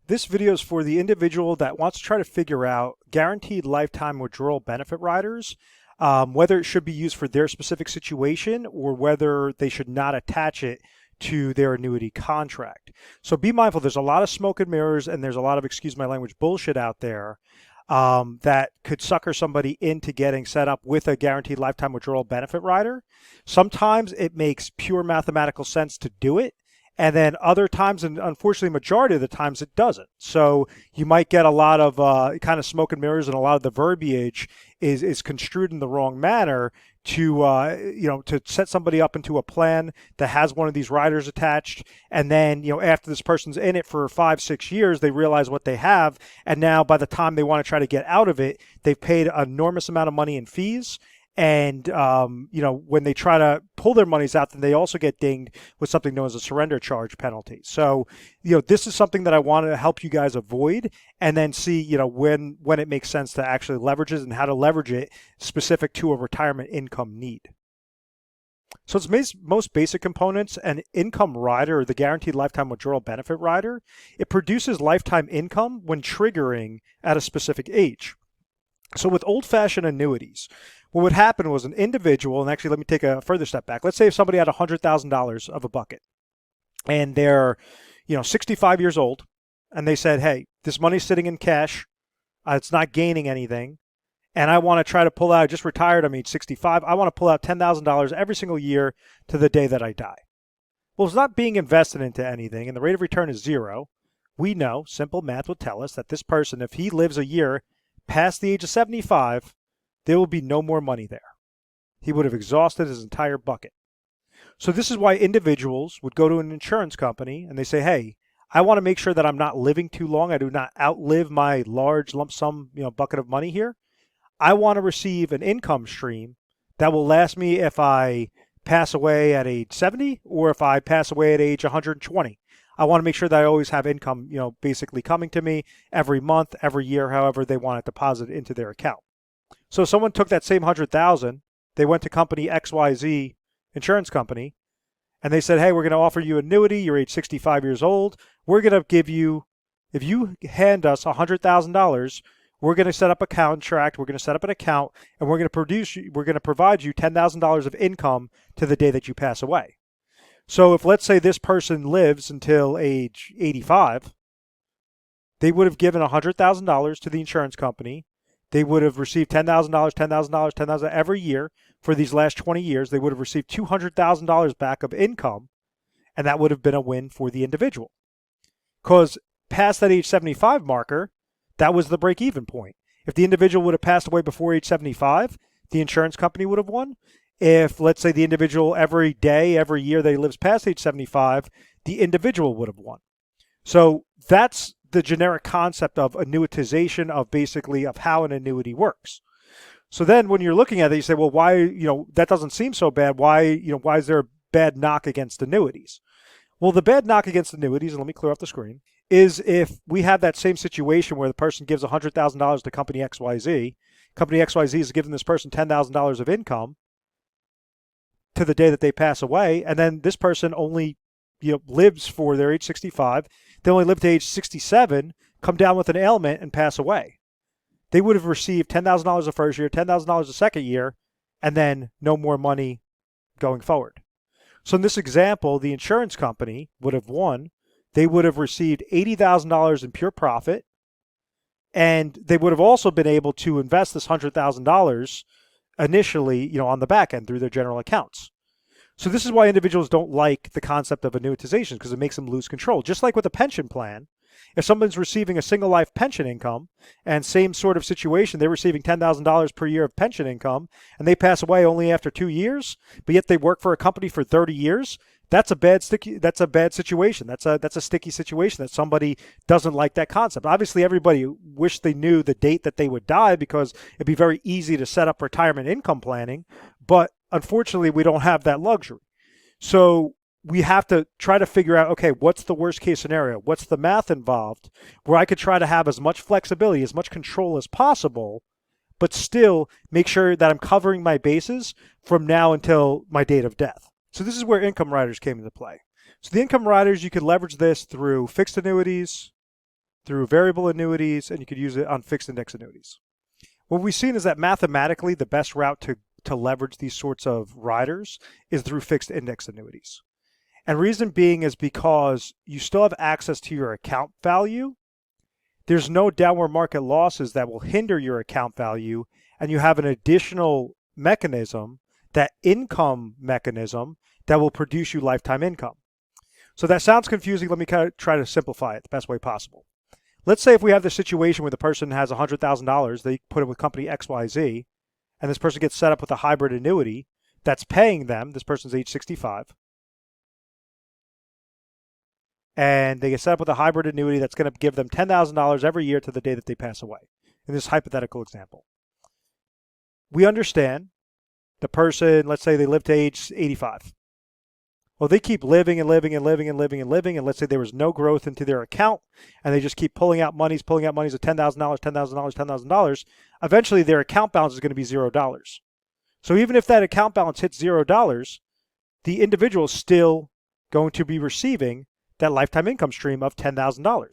This video is for the individual that wants to try to figure out guaranteed lifetime withdrawal benefit riders, whether it should be used for their specific situation or whether they should not attach it to their annuity contract. So be mindful, there's a lot of smoke and mirrors and there's a lot of, excuse my language, bullshit out there that could sucker somebody into getting set up with a guaranteed lifetime withdrawal benefit rider. Sometimes it makes pure mathematical sense to do it. And then other times, and unfortunately, majority of the times, it doesn't. So you might get a lot of kind of smoke and mirrors, and a lot of the verbiage is construed in the wrong manner to set somebody up into a plan that has one of these riders attached. And then, after this person's in it for 5-6 years, they realize what they have. And now by the time they want to try to get out of it, they've paid an enormous amount of money in fees. And, when they try to pull their monies out, then they also get dinged with something known as a surrender charge penalty. So, this is something that I want to help you guys avoid and then see, when it makes sense to actually leverage it and how to leverage it specific to a retirement income need. So its most basic components, an income rider or the guaranteed lifetime withdrawal benefit rider, it produces lifetime income when triggering at a specific age. So with old-fashioned annuities, what would happen was an individual, and actually let me take a further step back. Let's say if somebody had $100,000 of a bucket and they're, 65 years old and they said, hey, this money's sitting in cash. It's not gaining anything. And I want to try to pull out, I just retired, I'm age 65. I want to pull out $10,000 every single year to the day that I die. Well, it's not being invested into anything and the rate of return is zero. We know, simple math would tell us that this person, if he lives a year past the age of 75, there will be no more money there. He would have exhausted his entire bucket. So this is why individuals would go to an insurance company and they say, hey, I want to make sure that I'm not living too long. I do not outlive my large lump sum, bucket of money here. I want to receive an income stream that will last me if I pass away at age 70 or if I pass away at age 120. I want to make sure that I always have income, basically coming to me every month, every year, however they want it deposited into their account. So someone took that same 100,000, they went to company XYZ insurance company, and they said, hey, we're going to offer you annuity. You're age 65 years old. We're going to give you, if you hand us $100,000, we're going to set up a contract. We're going to set up an account, and we're going to provide you $10,000 of income to the day that you pass away. So if let's say this person lives until age 85, they would have given $100,000 to the insurance company. They would have received $10,000, $10,000, $10,000 every year for these last 20 years. They would have received $200,000 back of income, and that would have been a win for the individual. Because past that age 75 marker, that was the break-even point. If the individual would have passed away before age 75, the insurance company would have won. If, let's say, the individual every day, every year that he lives past age 75, the individual would have won. So that's the generic concept of annuitization of how an annuity works. So then when you're looking at it, you say, well, why, that doesn't seem so bad. Why is there a bad knock against annuities? Well, the bad knock against annuities, and let me clear off the screen, is if we have that same situation where the person gives $100,000 to company XYZ, company XYZ is giving this person $10,000 of income to the day that they pass away, and then this person only lives for their age 65. They only live to age 67, come down with an ailment, and pass away. They would have received $10,000 the first year, $10,000 the second year, and then no more money going forward. So in this example, the insurance company would have won. They would have received $80,000 in pure profit, and they would have also been able to invest this $100,000 initially, on the back end through their general accounts. So this is why individuals don't like the concept of annuitization, because it makes them lose control. Just like with a pension plan, if someone's receiving a single life pension income and same sort of situation, they're receiving $10,000 per year of pension income and they pass away only after 2 years, but yet they work for a company for 30 years, that's a bad situation. That's a sticky situation that somebody doesn't like that concept. Obviously, everybody wish they knew the date that they would die because it'd be very easy to set up retirement income planning, but unfortunately, we don't have that luxury. So we have to try to figure out, okay, what's the worst case scenario? What's the math involved where I could try to have as much flexibility, as much control as possible, but still make sure that I'm covering my bases from now until my date of death. So this is where income riders came into play. So the income riders, you could leverage this through fixed annuities, through variable annuities, and you could use it on fixed index annuities. What we've seen is that mathematically the best route to leverage these sorts of riders is through fixed index annuities. And reason being is because you still have access to your account value. There's no downward market losses that will hinder your account value, and you have an additional mechanism, that income mechanism, that will produce you lifetime income. So that sounds confusing. Let me kind of try to simplify it the best way possible. Let's say if we have the situation where the person has $100,000, they put it with company XYZ, and this person gets set up with a hybrid annuity that's paying them, this person's age 65, and they get set up with a hybrid annuity that's going to give them $10,000 every year to the day that they pass away, in this hypothetical example. We understand the person, let's say they live to age 85. Well, they keep living and living and living and living and living, and let's say there was no growth into their account, and they just keep pulling out monies of $10,000, $10,000, $10,000. Eventually, their account balance is going to be $0. So even if that account balance hits $0, the individual is still going to be receiving that lifetime income stream of $10,000.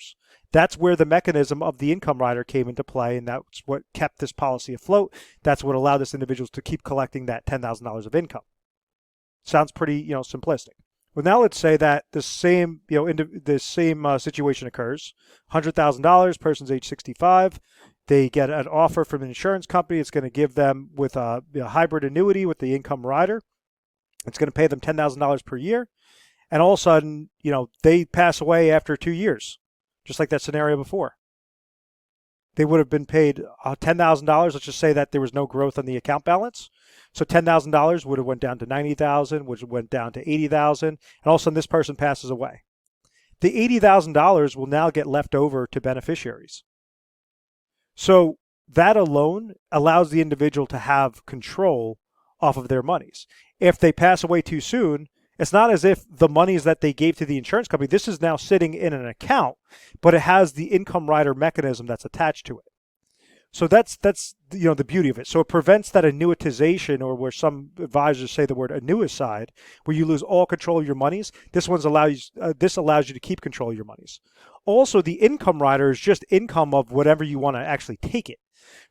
That's where the mechanism of the income rider came into play, and that's what kept this policy afloat. That's what allowed this individual to keep collecting that $10,000 of income. Sounds pretty, simplistic. Well, now let's say that the same, situation occurs. $100,000, person's age 65. They get an offer from an insurance company. It's going to give them with a hybrid annuity with the income rider. It's going to pay them $10,000 per year. And all of a sudden, they pass away after 2 years, just like that scenario before. They would have been paid $10,000. Let's just say that there was no growth on the account balance. So $10,000 would have went down to $90,000, which went down to $80,000, and all of a sudden this person passes away. The $80,000 will now get left over to beneficiaries. So that alone allows the individual to have control off of their monies. If they pass away too soon, it's not as if the monies that they gave to the insurance company, this is now sitting in an account, but it has the income rider mechanism that's attached to it. So that's the beauty of it. So it prevents that annuitization, or where some advisors say the word annuicide, where you lose all control of your monies. This allows you to keep control of your monies. Also, the income rider is just income of whatever you want to actually take it.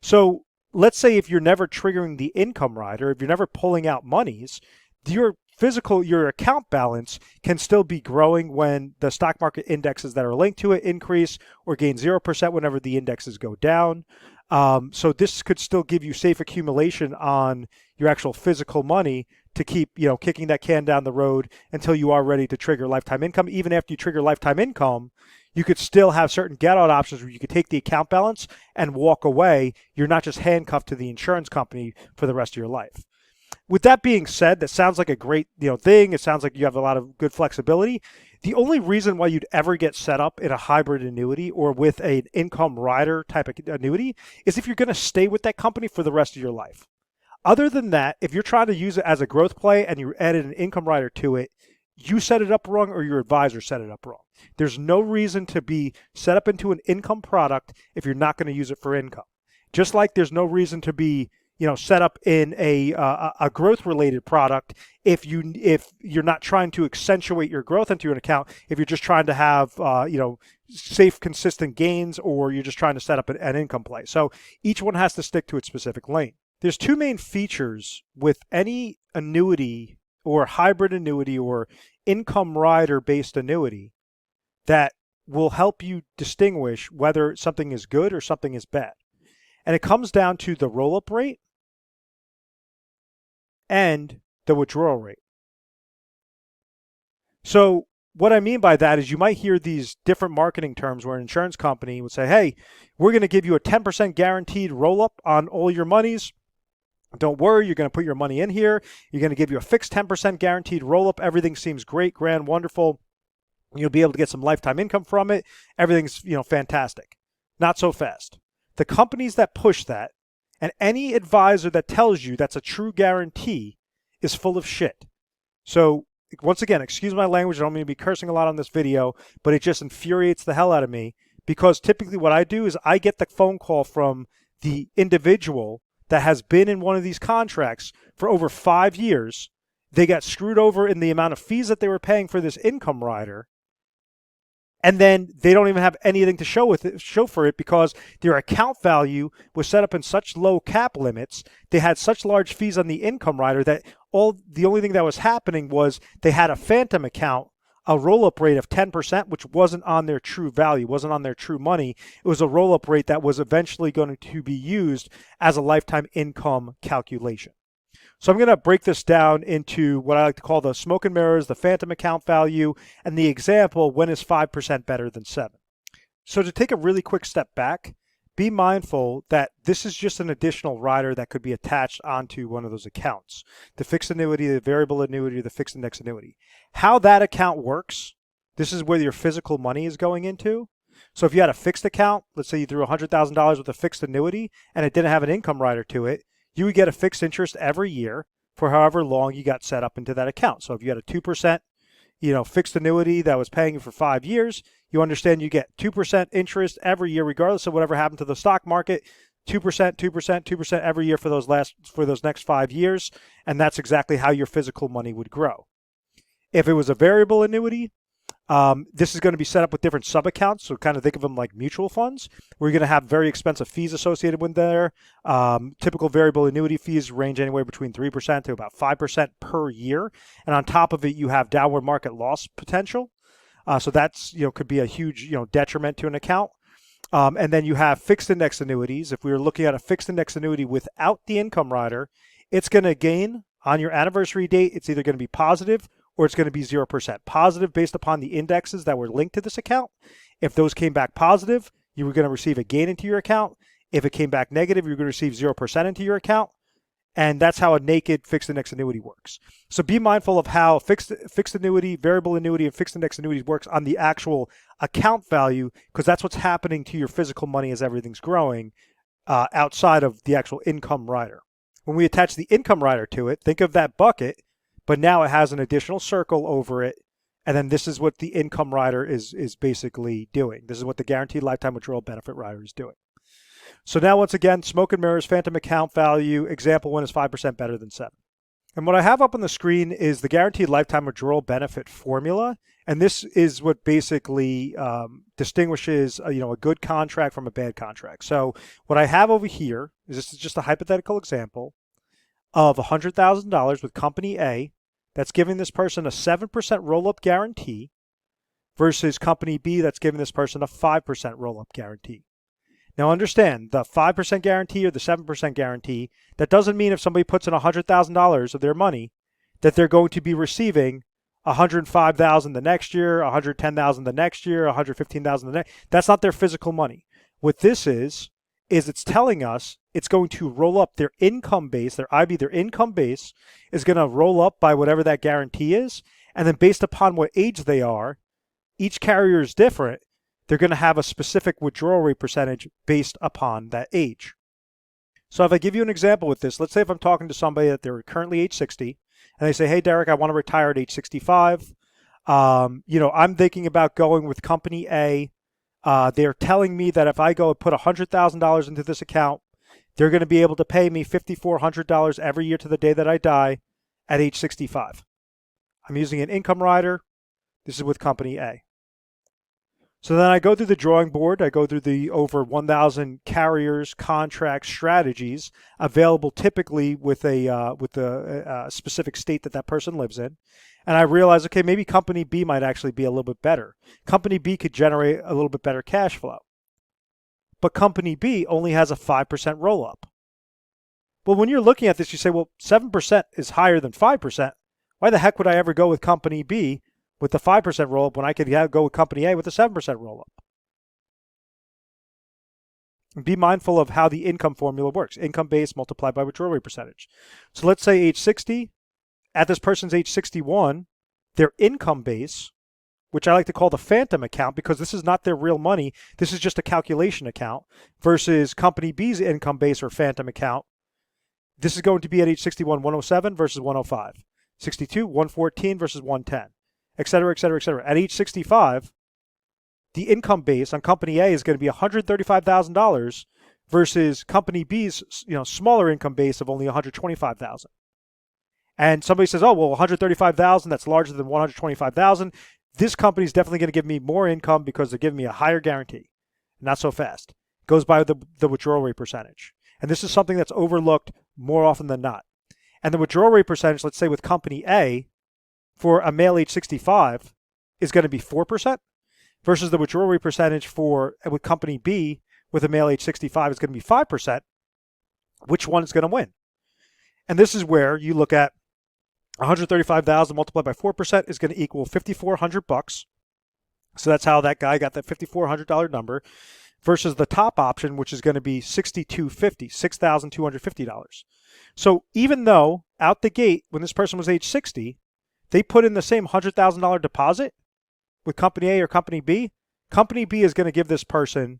So let's say if you're never triggering the income rider, if you're never pulling out monies, your account balance can still be growing when the stock market indexes that are linked to it increase, or gain 0% whenever the indexes go down. So this could still give you safe accumulation on your actual physical money to keep, kicking that can down the road until you are ready to trigger lifetime income. Even after you trigger lifetime income, you could still have certain get out options where you could take the account balance and walk away. You're not just handcuffed to the insurance company for the rest of your life. With that being said, that sounds like a great thing. It sounds like you have a lot of good flexibility. The only reason why you'd ever get set up in a hybrid annuity or with an income rider type of annuity is if you're going to stay with that company for the rest of your life. Other than that, if you're trying to use it as a growth play and you added an income rider to it, you set it up wrong or your advisor set it up wrong. There's no reason to be set up into an income product if you're not going to use it for income. Just like there's no reason to be set up in a growth-related product if you're not trying to accentuate your growth into an account. If you're just trying to have safe, consistent gains, or you're just trying to set up an income play. So each one has to stick to its specific lane. There's two main features with any annuity or hybrid annuity or income rider-based annuity that will help you distinguish whether something is good or something is bad. And it comes down to the roll-up rate and the withdrawal rate. So what I mean by that is you might hear these different marketing terms where an insurance company would say, hey, we're going to give you a 10% guaranteed roll-up on all your monies. Don't worry, you're going to put your money in here. You're going to give you a fixed 10% guaranteed roll-up. Everything seems great, grand, wonderful. You'll be able to get some lifetime income from it. Everything's fantastic. Not so fast. The companies that push that, and any advisor that tells you that's a true guarantee, is full of shit. So once again, excuse my language, I don't mean to be cursing a lot on this video, but it just infuriates the hell out of me, because typically what I do is I get the phone call from the individual that has been in one of these contracts for over 5 years. They got screwed over in the amount of fees that they were paying for this income rider, And then they don't even have anything to show for it because their account value was set up in such low cap limits. They had such large fees on the income rider that the only thing that was happening was they had a phantom account, a roll-up rate of 10%, which wasn't on their true value, wasn't on their true money. It was a roll-up rate that was eventually going to be used as a lifetime income calculation. So I'm going to break this down into what I like to call the smoke and mirrors, the phantom account value, and the example, when is 5% better than 7? So to take a really quick step back, be mindful that this is just an additional rider that could be attached onto one of those accounts. The fixed annuity, the variable annuity, the fixed index annuity. How that account works, this is where your physical money is going into. So if you had a fixed account, let's say you threw $100,000 with a fixed annuity and it didn't have an income rider to it, you would get a fixed interest every year for however long you got set up into that account. So if you had a 2%, fixed annuity that was paying you for 5 years, you understand you get 2% interest every year, regardless of whatever happened to the stock market. 2%, 2%, 2% every year for those next 5 years, and that's exactly how your physical money would grow. If it was a variable annuity, this is going to be set up with different sub-accounts, so kind of think of them like mutual funds, where you're going to have very expensive fees associated with there. Typical variable annuity fees range anywhere between 3% to about 5% per year, and on top of it, you have downward market loss potential. So that's could be a huge detriment to an account. And then you have fixed index annuities. If we were looking at a fixed index annuity without the income rider, it's going to gain on your anniversary date. It's either going to be positive or it's going to be 0%. Positive based upon the indexes that were linked to this account. If those came back positive, you were going to receive a gain into your account. If it came back negative, you're going to receive 0% into your account. And that's how a naked fixed index annuity works. So be mindful of how fixed annuity, variable annuity, and fixed index annuities works on the actual account value, because that's what's happening to your physical money as everything's growing outside of the actual income rider. When we attach the income rider to it, think of that bucket, but now it has an additional circle over it. And then this is what the income rider is basically doing. This is what the guaranteed lifetime withdrawal benefit rider is doing. So now, once again, smoke and mirrors, phantom account value, example, when is 5% better than 7? And what I have up on the screen is the guaranteed lifetime withdrawal benefit formula. And this is what basically distinguishes a good contract from a bad contract. So what I have over here is, this is just a hypothetical example of $100,000 with company A that's giving this person a 7% roll-up guarantee versus company B that's giving this person a 5% roll-up guarantee. Now understand, the 5% guarantee or the 7% guarantee, that doesn't mean if somebody puts in $100,000 of their money that they're going to be receiving $105,000 the next year, $110,000 the next year, $115,000 the next. That's not their physical money. What this is it's telling us it's going to roll up their income base, their income base is going to roll up by whatever that guarantee is. And then based upon what age they are, each carrier is different. They're going to have a specific withdrawal rate percentage based upon that age. So if I give you an example with this, let's say if I'm talking to somebody that they're currently age 60, and they say, hey, Derek, I want to retire at age 65. I'm thinking about going with company A. They're telling me that if I go and put $100,000 into this account, they're going to be able to pay me $5,400 every year to the day that I die at age 65. I'm using an income rider. This is with company A. So then I go through the drawing board. I go through the over 1,000 carriers, contracts, strategies available typically with a specific state that person lives in. And I realize, okay, maybe company B might actually be a little bit better. Company B could generate a little bit better cash flow. But company B only has a 5% roll-up. Well, when you're looking at this, you say, well, 7% is higher than 5%. Why the heck would I ever go with company B with the 5% roll-up when I could go with company A with a 7% roll-up? Be mindful of how the income formula works. Income base multiplied by withdrawal rate percentage. So let's say age 60. At this person's age 61, their income base, which I like to call the phantom account because this is not their real money, this is just a calculation account, versus company B's income base or phantom account, this is going to be at age 61, 107 versus 105. 62, 114 versus 110, et cetera, et cetera, et cetera. At age 65, the income base on company A is going to be $135,000 versus company B's smaller income base of only $125,000. And somebody says, oh, well, $135,000, that's larger than $125,000. this company is definitely going to give me more income because they're giving me a higher guarantee. Not so fast. It goes by the withdrawal rate percentage. And this is something that's overlooked more often than not. And the withdrawal rate percentage, let's say with company A, for a male age 65 is going to be 4%, versus the withdrawal rate percentage with company B with a male age 65 is going to be 5%. Which one is going to win? And this is where you look at 135,000 multiplied by 4% is going to equal $5,400. So that's how that guy got that $5,400 number, versus the top option, which is going to be $6,250. So even though out the gate, when this person was age 60, they put in the same $100,000 deposit with company A or company B is going to give this person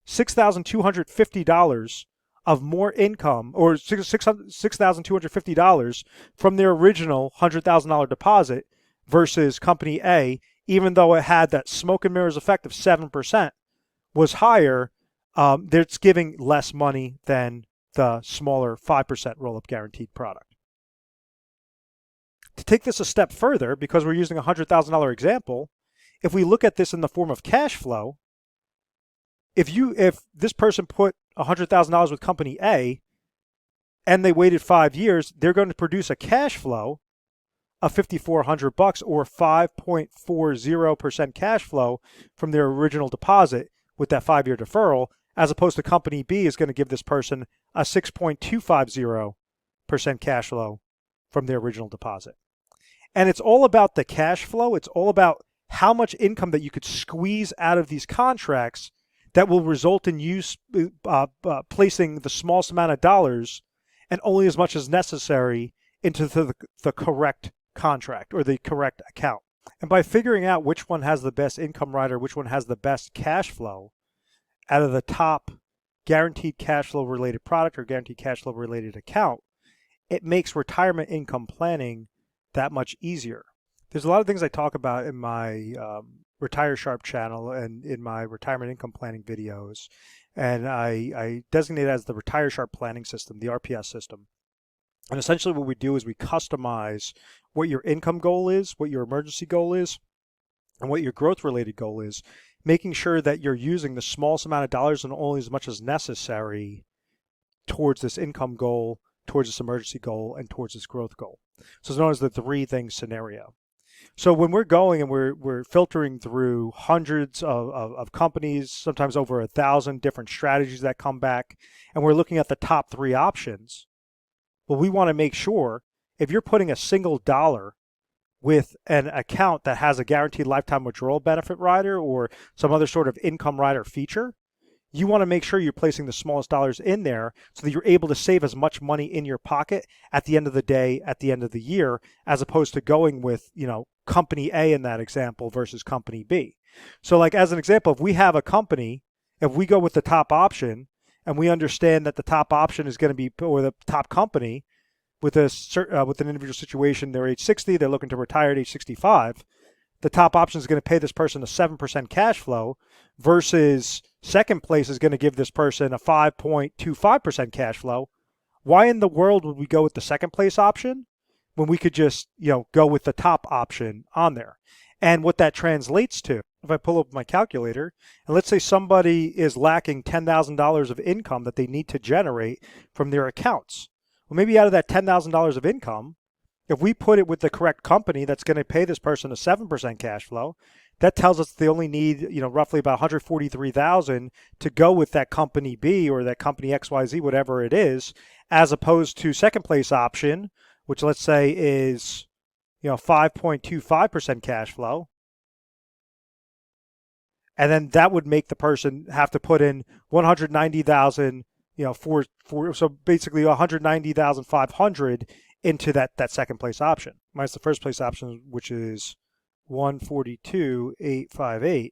$6,250 of more income, or $6,250 from their original $100,000 deposit, versus company A, even though it had that smoke and mirrors effect of 7%, was higher. It's giving less money than the smaller 5% roll-up guaranteed product. To take this a step further, because we're using a $100,000 example, if we look at this in the form of cash flow, if this person put $100,000 with company A and they waited 5 years, they're going to produce a cash flow of $5,400 or 5.40% cash flow from their original deposit with that 5-year deferral, as opposed to company B is going to give this person a 6.250% cash flow from their original deposit. And it's all about the cash flow. It's all about how much income that you could squeeze out of these contracts that will result in you placing the smallest amount of dollars and only as much as necessary into the correct contract or the correct account. And by figuring out which one has the best income rider, which one has the best cash flow out of the top guaranteed cash flow related product or guaranteed cash flow related account, it makes retirement income planning that much easier. There's a lot of things I talk about in my Retire Sharp channel and in my retirement income planning videos, and I designate it as the Retire Sharp planning system, the RPS system. And essentially what we do is we customize what your income goal is, what your emergency goal is, and what your growth related goal is, making sure that you're using the smallest amount of dollars and only as much as necessary towards this income goal, towards this emergency goal, and towards this growth goal. So it's known as the 3 things scenario. So when we're going and we're filtering through hundreds of companies, sometimes over 1,000 different strategies that come back, and we're looking at the top 3 options, well, we want to make sure if you're putting a single dollar with an account that has a guaranteed lifetime withdrawal benefit rider or some other sort of income rider feature, you want to make sure you're placing the smallest dollars in there so that you're able to save as much money in your pocket at the end of the day, at the end of the year, as opposed to going with, company A in that example versus company B. So like as an example, if we have a company, if we go with the top option and we understand that the top option is going to be, or the top company with an individual situation, they're age 60, they're looking to retire at age 65, the top option is going to pay this person a 7% cash flow versus second place is going to give this person a 5.25% cash flow. Why in the world would we go with the second place option when we could just, go with the top option on there? And what that translates to, if I pull up my calculator, and let's say somebody is lacking $10,000 of income that they need to generate from their accounts. Well, maybe out of that $10,000 of income, if we put it with the correct company that's going to pay this person a 7% cash flow, that tells us they only need, roughly about $143,000 to go with that company B or that company XYZ, whatever it is, as opposed to second place option, which let's say is, 5.25% cash flow. And then that would make the person have to put in $190,000, so basically $190,500 into that second place option, minus the first place option, which is $142,858,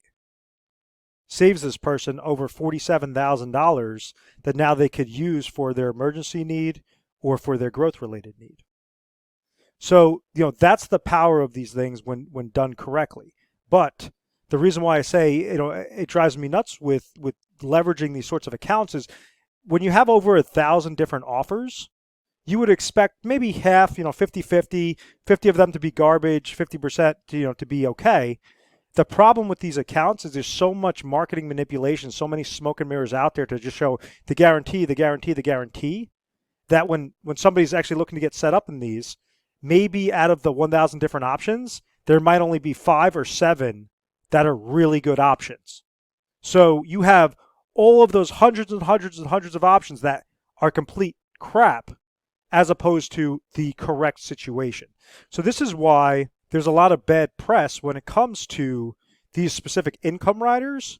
saves this person over $47,000 that now they could use for their emergency need or for their growth related need. So, that's the power of these things when done correctly. But the reason why I say, it drives me nuts with leveraging these sorts of accounts is when you have over 1,000 different offers, you would expect maybe half, 50-50, 50 of them to be garbage, 50% to be okay. The problem with these accounts is there's so much marketing manipulation, so many smoke and mirrors out there to just show the guarantee, the guarantee, the guarantee, that when somebody's actually looking to get set up in these, maybe out of the 1,000 different options, there might only be 5 or 7 that are really good options. So you have all of those hundreds and hundreds and hundreds of options that are complete crap as opposed to the correct situation. So this is why there's a lot of bad press when it comes to these specific income riders,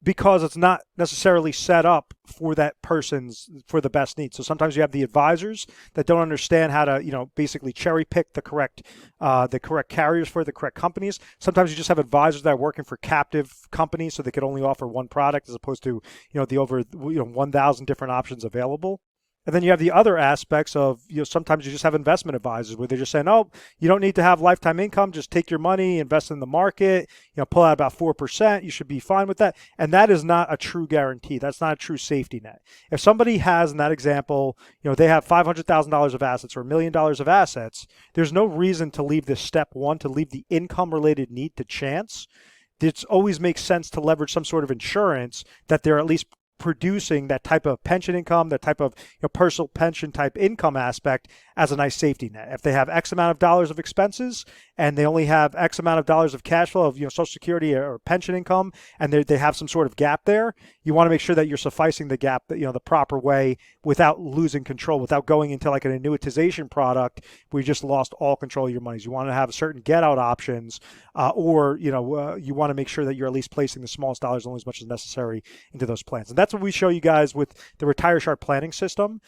because it's not necessarily set up for that person's, for the best needs. So sometimes you have the advisors that don't understand how to, basically cherry pick the correct carriers for the correct companies. Sometimes you just have advisors that are working for captive companies, so they could only offer one product as opposed to, the over 1,000 different options available. And then you have the other aspects of, sometimes you just have investment advisors where they're just saying, oh, you don't need to have lifetime income. Just take your money, invest in the market, pull out about 4%. You should be fine with that. And that is not a true guarantee. That's not a true safety net. If somebody has, in that example, they have $500,000 of assets or $1 million of assets, there's no reason to leave this step one, to leave the income related need to chance. It always makes sense to leverage some sort of insurance that they're at least producing that type of pension income, that type of personal pension type income aspect as a nice safety net. If they have X amount of dollars of expenses and they only have X amount of dollars of cash flow of Social Security or pension income, and they have some sort of gap there, you want to make sure that you're sufficing the gap the proper way without losing control, without going into like an annuitization product where you just lost all control of your monies. You want to have certain get out options, or you want to make sure that you're at least placing the smallest dollars only as much as necessary into those plans. And that's what we show you guys with the Retire Sharp planning system.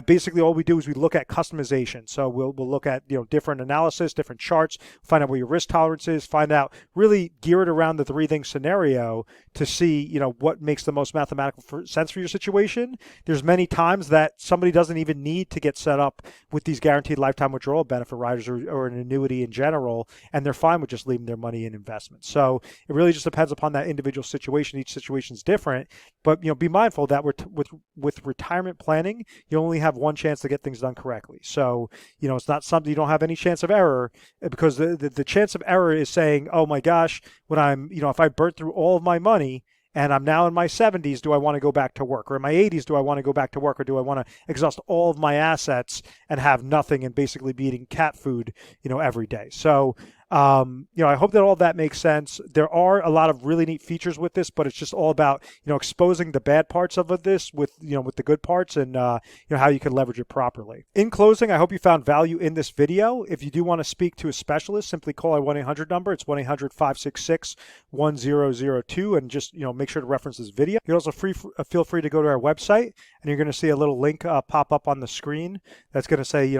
Basically, all we do is we look at customization. So we'll look at different analysis, different charts, find out what your risk tolerance is, find out, really gear it around the 3-thing scenario to see what makes the most mathematical sense for your situation. There's many times that somebody doesn't even need to get set up with these guaranteed lifetime withdrawal benefit riders or an annuity in general, and they're fine with just leaving their money in investments. So it really just depends upon that individual situation. Each situation is different, but be mindful that with retirement planning, you only have one chance to get things done correctly. So it's not something you don't have any chance of error, because the chance of error is saying, oh my gosh, when I'm if I burnt through all of my money and I'm now in my 70s, do I want to go back to work? Or in my 80s, do I want to go back to work? Or do I want to exhaust all of my assets and have nothing and basically be eating cat food, every day? So, I hope that all of that makes sense. There are a lot of really neat features with this, but it's just all about, exposing the bad parts of this with the good parts, and, how you can leverage it properly. In closing, I hope you found value in this video. If you do want to speak to a specialist, simply call our 1-800 number. It's 1-800-566-1002, and just, make sure to reference this video. You can also feel free to go to our website, and you're going to see a little link pop up on the screen that's going to say,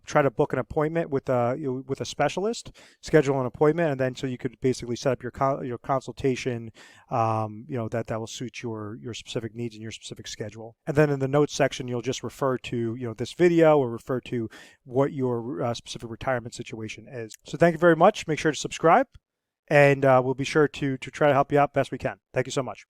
try to book an appointment with a specialist. Schedule an appointment, and then so you could basically set up your consultation, that will suit your specific needs and your specific schedule. And then in the notes section, you'll just refer to this video, or refer to what your specific retirement situation is. So thank you very much. Make sure to subscribe, and we'll be sure to try to help you out best we can. Thank you so much.